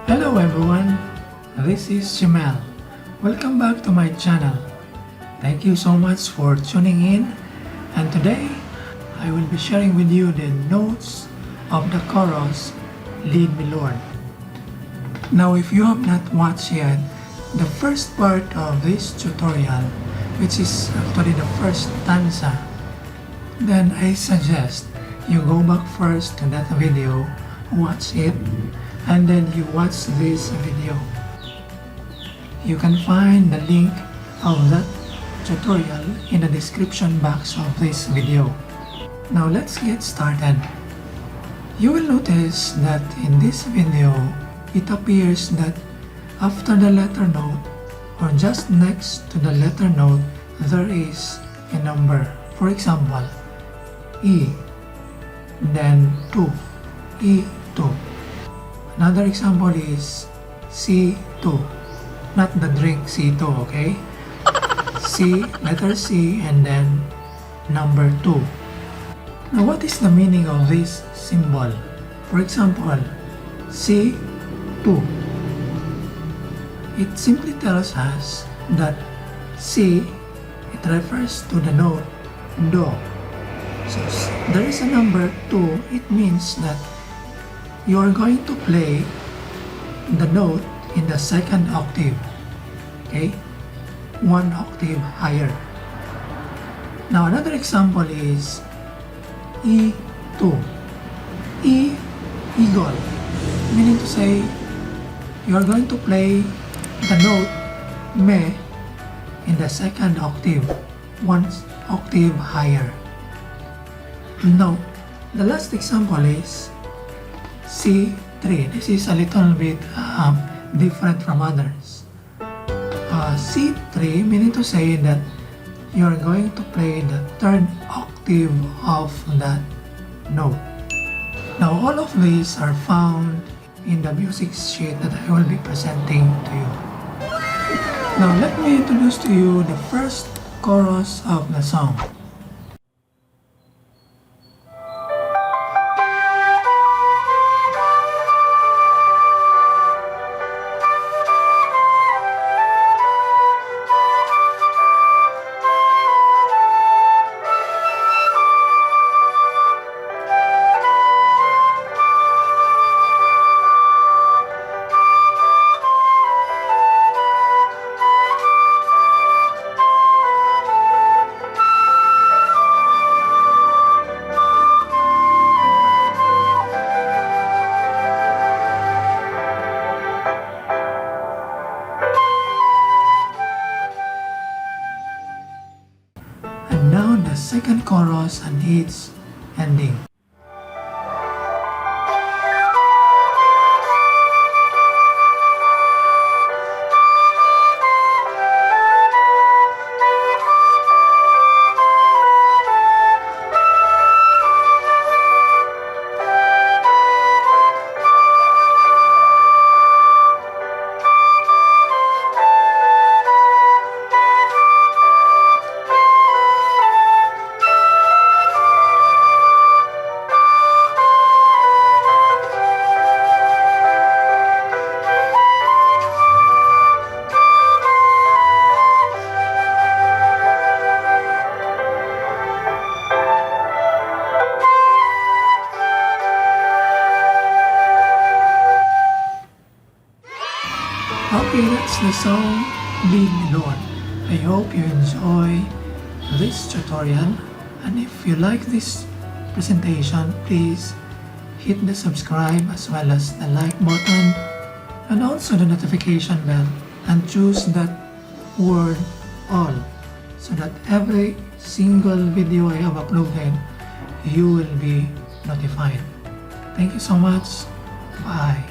Hello everyone, this is Jamel. Welcome back to my channel. Thank you so much for tuning in, and today I will be sharing with you the notes of the chorus Lead Me Lord. Now if you have not watched yet the first part of this tutorial, which is actually the first stanza, then I suggest you go back first to that video, watch it, and then you watch this video. You can find the link of that tutorial in the description box of this video. Now let's get started. You will notice that in this video, it appears that after the letter note, or just next to the letter note, there is a number. For example, E, then 2, E2. Another example is C2, not the drink C2, okay? C, letter C, and then number 2. Now what is the meaning of this symbol? For example, C2. It simply tells us that C, it refers to the note Do. So there is a number 2, it means that you are going to play the note in the second octave, okay? One octave higher. Now another example is E2. E, eagle, meaning to say you are going to play the note Me in the second octave, one octave higher. Now the last example is C3. This is a little bit different from others. C3 meaning to say that you are going to play the third octave of that note. Now all of these are found in the music sheet that I will be presenting to you. Now let me introduce to you the first chorus of the song. And now the second chorus and its ending. Okay, that's the song Lead Me Lord. I hope you enjoy this tutorial, and if you like this presentation, please hit the subscribe as well as the like button and also the notification bell, and choose that word all so that every single video I have uploaded you will be notified. Thank you so much. Bye.